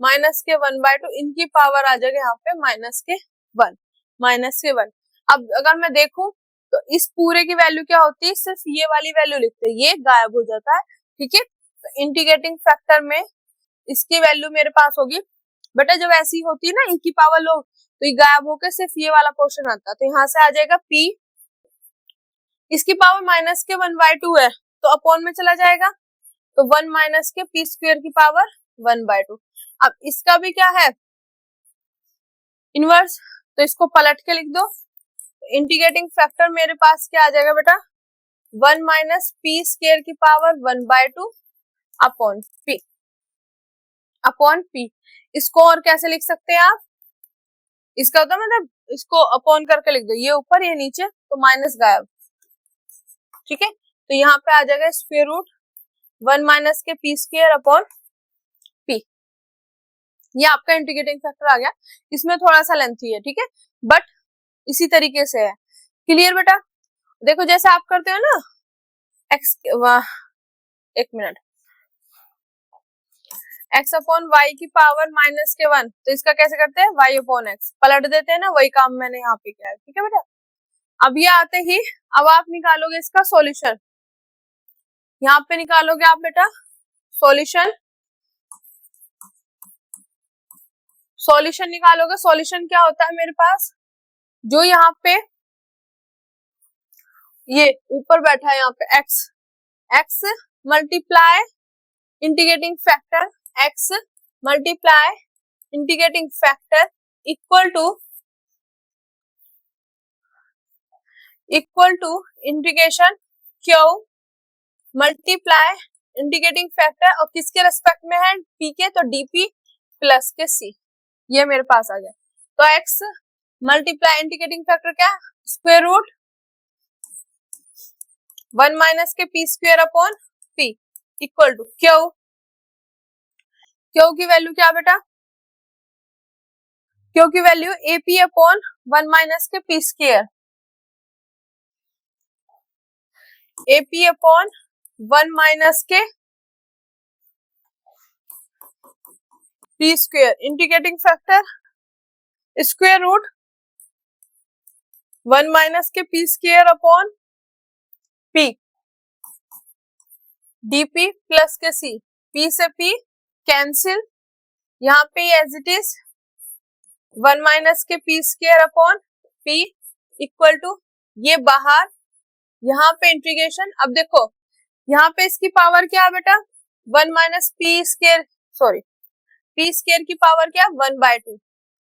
माइनस के 1/2, इनकी पावर आ जाएगा यहाँ पे माइनस के 1। अब अगर मैं देखूं तो इस पूरे की वैल्यू क्या होती है, सिर्फ ये वाली वैल्यू लिखते हैं, ये गायब हो जाता है, ठीक है। तो इंटीग्रेटिंग फैक्टर में इसकी वैल्यू मेरे पास होगी बेटा, जब ऐसी होती है ना e की पावर लोग, तो ये गायब होकर सिर्फ ये वाला पोर्शन आता है, तो यहाँ से आ जाएगा p, इसकी पावर माइनस के 1/2 है तो अपॉन में चला जाएगा, तो 1 माइनस के p स्क्वायर की पावर 1/2। अब इसका भी क्या है, इनवर्स, तो इसको पलट के लिख दो, इंटीग्रेटिंग फैक्टर मेरे पास क्या आ जाएगा बेटा, 1 माइनस p स्क्वायर की पावर 1/2 अपॉन p। इसको और कैसे लिख सकते हैं आप, इसका होता है मतलब इसको अपॉन करके लिख दो, ये ऊपर ये नीचे तो माइनस गायब, ठीक है। तो यहाँ पे आ जाएगा स्क्वायर रूट 1 माइनस के p स्क्वायर अपॉन p, ये आपका इंटीग्रेटिंग फैक्टर आ गया। इसमें थोड़ा सा लेंथी है, ठीक है, बट इसी तरीके से है, क्लियर बेटा। देखो जैसे आप करते हो ना x, एक मिनट, x अपॉन वाई की पावर माइनस के 1, तो इसका कैसे करते हैं, y अपॉन x पलट देते हैं ना, वही काम मैंने यहाँ पे किया है, ठीक है बेटा। अब ये आते ही अब आप निकालोगे इसका सॉल्यूशन, यहाँ पे निकालोगे आप बेटा सॉल्यूशन, निकालोगे, सॉल्यूशन क्या होता है मेरे पास, जो यहाँ पे ये ऊपर बैठा है यहाँ पे x multiply integrating factor x multiply integrating factor equal to integration q multiply integrating factor, और किसके रेस्पेक्ट में है, p के, तो dp प्लस के c, ये मेरे पास आ गया। तो x मल्टीप्लाई इंटीग्रेटिंग फैक्टर क्या, स्क्वायर रूट 1 माइनस के p square upon p equal to q की वैल्यू क्या बेटा, क्यू की वैल्यू AP अपॉन 1 माइनस के P square, AP upon 1 minus के P square, integrating factor square root 1 minus के P square upon p, DP plus k c, p से p cancel, यहाँ पे एज इट इज 1 माइनस के P square upon P equal to ये बाहर, यहाँ पे इंटीग्रेशन। अब देखो यहाँ पे इसकी पावर क्या है बेटा 1 minus P square, sorry P square की पावर क्या 1/2,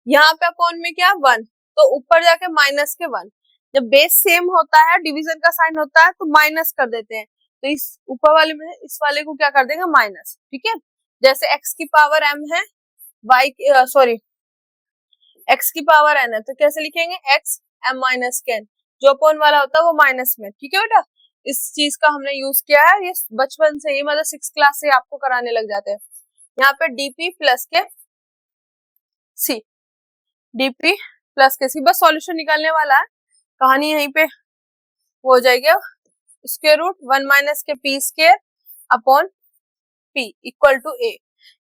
यहाँ पे अपॉन में क्या 1, तो ऊपर जाके माइनस के 1, जब बेस सेम होता है डिवीजन का साइन होता है तो माइनस कर देते हैं, तो इस ऊपर वाले में इस वाले को क्या कर देंगे माइनस, ठीक है। जैसे x की पावर m है, y सॉरी x की पावर n है, तो कैसे लिखेंगे x m माइनस के n, जो अपॉन वाला होता है वो माइनस में, ठीक है बेटा। इस चीज का हमने यूज किया है, ये बचपन से ही मतलब 6th क्लास से आपको कराने लग जाते हैं। यहाँ पे dp प्लस के c, dp प्लस के c, बस सॉल्यूशन निकालने वाला है, कहानी यहीं पे हो जाएगी। स्क्वायर रूट 1 माइनस के P square upon P equal to a,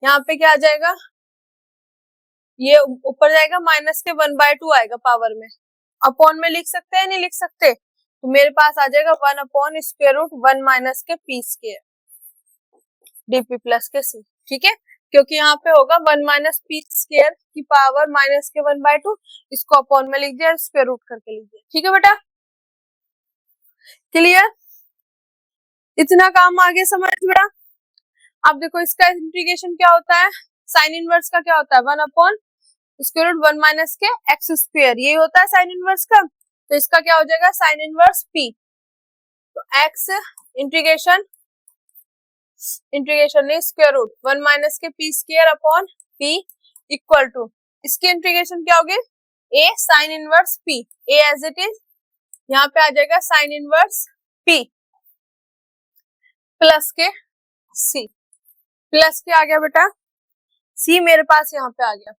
यहाँ पे क्या आ जाएगा, ये ऊपर जाएगा माइनस के 1/2 आएगा पावर में, अपॉन में लिख सकते हैं नहीं लिख सकते, तो मेरे पास आ जाएगा 1 अपॉन स्क्वायर रूट 1 माइनस के P square DP plus k सी, ठीक है। क्योंकि यहाँ पे होगा 1 माइनस पी स्क्वायर की पावर माइनस के 1/2, इसको अपॉन में लिख दिया, स्क्वायर रूट करके लिख दिया, ठीक है बेटा। क्लियर, इतना काम आगे समझ बेटा। अब देखो इसका इंटीग्रेशन क्या होता है, साइन इनवर्स का क्या होता है 1 अपॉन स्क्वायर रूट 1 माइनस के एक्स स्क्वायर, ये होता है साइन इनवर्स का, तो इसका क्या हो जाएगा साइन इनवर्स पी, तो एक्स इंटीग्रेशन नहीं स्क्वायर रूट 1 माइनस के P square upon P equal to, इसकी इंटीग्रेशन क्या होगी A sine inverse P, A as it is, यहाँ पे आ जाएगा sine inverse P plus k सी, प्लस के आ गया बेटा सी मेरे पास यहाँ पे आ गया।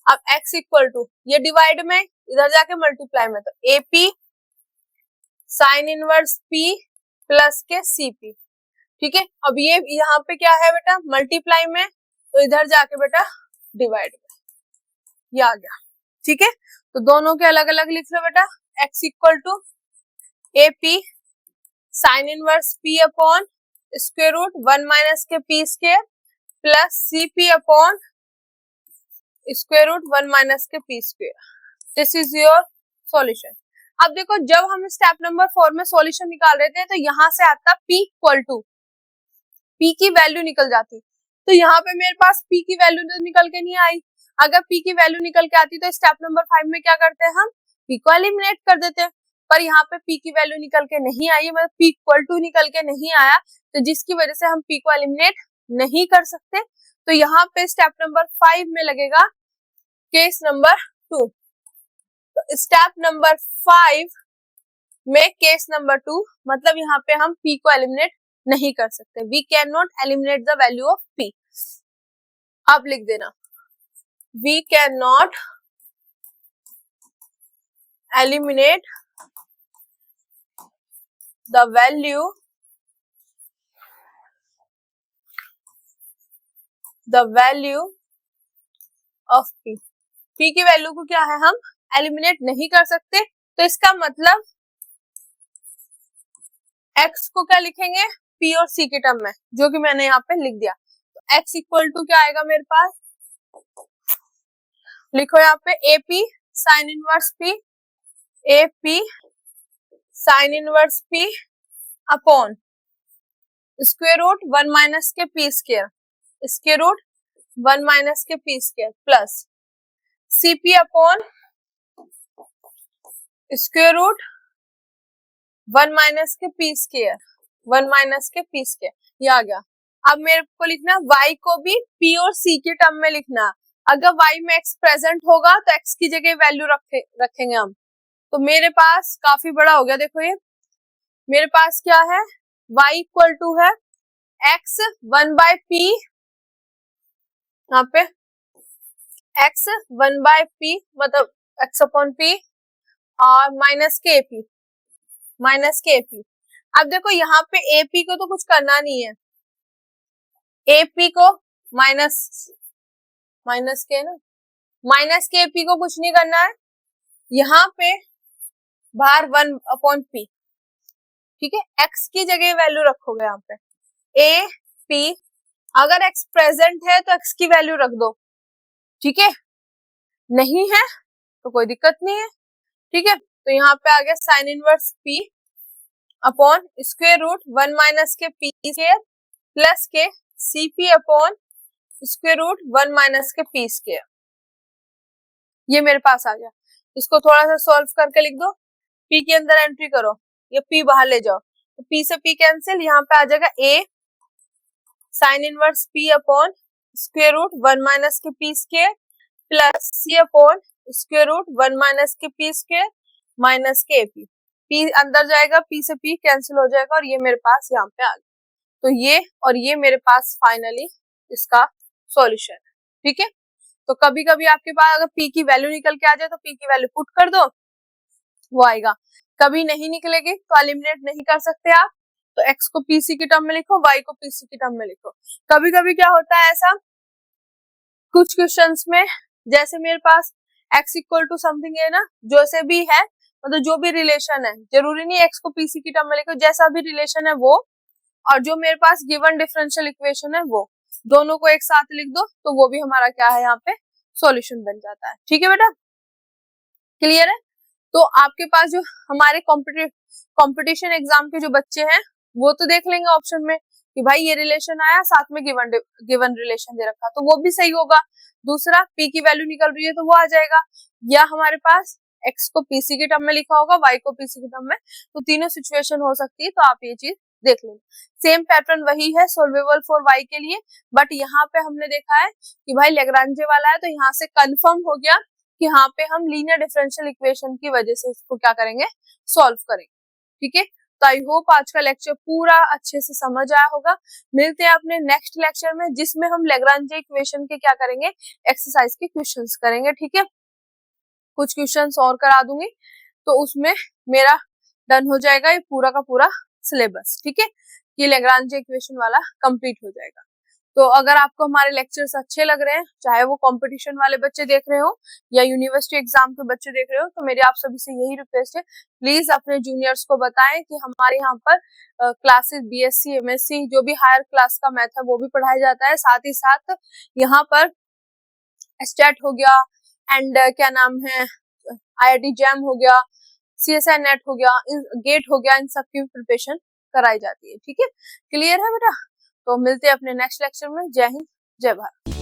अब x इक्वल टू ये डिवाइड में इधर जाके मल्टीप्लाई में, तो AP sine inverse P plus के CP, ठीक है। अब ये यहाँ पे क्या है बेटा मल्टीप्लाई में, तो इधर जाके बेटा डिवाइड में, ये आ गया, ठीक है। तो दोनों के अलग अलग लिख लो बेटा, x equal to AP sine inverse P upon square root 1 minus के P square plus CP upon square root 1 minus के P square, this is your solution. अब देखो जब हम स्टेप नंबर 4 में सॉल्यूशन निकाल रहे थे, तो यहाँ से आता P इक्वल टू, P की वैल्यू निकल जाती, तो यहाँ पे मेरे पास P की वैल्यू तो निकल के नहीं आई, अगर P की वैल्यू निकल के आती तो स्टेप नंबर 5 में क्या करते हैं हम P को एलिमिनेट कर देते हैं, पर यहाँ पे P की वैल्यू निकल के नहीं आई, मतलब P इक्वल टू निकल के नहीं आया, तो जिसकी वजह से हम P को एलिमिनेट नहीं कर सकते, तो यहाँ पे स्टेप नंबर 5 में लगेगा केस नंबर 2, तो स्टेप नंबर 5 में केस नंबर 2 मतलब यहाँ पे हम P को एलिमिनेट नहीं कर सकते, we can not eliminate the value of P। अब लिख देना we can not eliminate the value of P, P की वैल्यू को क्या है हम एलिमिनेट नहीं कर सकते, तो इसका मतलब x को क्या लिखेंगे P और C के टर्म में, जो कि मैंने यहाँ पे लिख दिया, तो x इक्वल टू क्या आएगा मेरे पास, लिखो यहाँ पे AP sine inverse P, AP sine inverse P upon square root 1 minus के P square, square root 1 minus के P square plus CP upon square root 1 minus के P स्क्वायर, 1 माइनस के P स्क्वायर, ये आ गया। अब मेरे को लिखना y को भी P और C के टर्म में लिखना, अगर y में x प्रेजेंट होगा तो x की जगह वैल्यू रखेंगे हम, तो मेरे पास काफी बड़ा हो गया, देखो ये मेरे पास क्या है y इक्वल टू है x 1/p, यहाँ पे x 1/p मतलब x अपॉन p और माइनस के पी, माइनस के पी। अब देखो यहाँ पे AP को तो कुछ करना नहीं है, AP को माइनस माइनस के ना, माइनस के पी को कुछ नहीं करना है, यहाँ पे बाहर 1/p, ठीक है। x की जगह वैल्यू रखोगे यहाँ पे ए पी, अगर x प्रेजेंट है तो x की वैल्यू रख दो, ठीक है, नहीं है तो कोई दिक्कत नहीं है, ठीक है। तो यहाँ पे आ गया sine inverse p upon square root 1 minus के p स्क्वायर प्लस के cp upon square root 1 minus के p स्क्वायर। ये मेरे पास आ गया, इसको थोड़ा सा सॉल्व करके लिख दो, p के अंदर एंट्री करो, ये p बाहर ले जाओ, तो p से p कैंसिल, यहाँ पे आ जाएगा a sine inverse p upon square root 1 minus के p square plus c upon square root 1 minus के p स्क्वायर माइनस के p, p अंदर जाएगा, p से p कैंसिल हो जाएगा और ये मेरे पास यहाँ पे आ गया। तो ये और ये मेरे पास फाइनली इसका सॉल्यूशन है, ठीक है। तो कभी कभी आपके पास अगर p की वैल्यू निकल के आ जाए तो p की वैल्यू पुट कर दो, वो आएगा। कभी नहीं निकलेगी तो एलिमिनेट नहीं कर सकते आप, तो x को pc की टर्म में लिखो, y को pc की टर्म में लिखो। कभी कभी क्या होता है ऐसा, कुछ क्वेश्चंस में जैसे मेरे पास x इक्वल टू समथिंग है ना, जैसे भी है मतलब जो भी रिलेशन है, जरूरी नहीं x को pc की टर्म में लिखो, जैसा भी रिलेशन है वो, और जो मेरे पास गिवन डिफरेंशियल इक्वेशन है वो, दोनों को एक साथ लिख दो तो वो भी हमारा क्या है यहाँ पे सॉल्यूशन बन जाता है, ठीक है बेटा, क्लियर है। तो आपके पास जो हमारे कंपटीशन एग्जाम के जो बच्चे हैं वो तो देख लेंगे ऑप्शन में कि भाई ये रिलेशन आया साथ में गिवन रिलेशन दे रखा, तो वो भी सही होगा। दूसरा p की वैल्यू निकल रही है तो वो आ जाएगा, या हमारे पास x को pc की टर्म में लिखा होगा, y को pc की टर्म में, तो तीनों सिचुएशन हो सकती है, तो आप ये चीज देख लेंगे। सेम पैटर्न वही है सोल्वेबल फॉर y के लिए, बट यहाँ पे हमने देखा है कि भाई लेग्रांजे वाला है, तो यहाँ से कंफर्म हो गया कि यहाँ पे हम लीनियर डिफरेंशियल इक्वेशन की वजह से इसको क्या करेंगे, सॉल्व करेंगे, ठीक है। तो आई होप आज का लेक्चर पूरा अच्छे से समझ आया होगा। मिलते हैं अपने नेक्स्ट लेक्चर में जिसमें हम लेग्रांजे इक्वेशन के क्या करेंगे, एक्सरसाइज के क्वेश्चंस करेंगे, ठीक है। कुछ क्वेश्चंस और करा दूंगी तो उसमें मेरा डन हो जाएगा ये पूरा का पूरा सिलेबस, ठीक है। ये लेग्रांजे इक्वेशन वाला कंप्लीट हो जाएगा। तो अगर आपको हमारे लेक्चर्स अच्छे लग रहे हैं, चाहे वो कंपटीशन वाले बच्चे देख रहे हो या यूनिवर्सिटी एग्जाम के बच्चे देख रहे हो, तो मेरी आप सभी से यही रिक्वेस्ट है, प्लीज अपने जूनियर्स को बताएं कि हमारे यहाँ पर क्लासेस बीएससी एमएससी जो भी हायर क्लास का मैथ है वो भी पढ़ाया जाता है, साथ ही साथ यहाँ पर स्टेट हो गया एंड क्या नाम है IIT जैम हो गया, CSI नेट हो गया, गेट हो गया, इन सब की प्रिपरेशन कराई जाती है, ठीक है। क्लियर है बेटा। तो मिलते हैं अपने नेक्स्ट लेक्चर में। जय हिंद, जय भारत।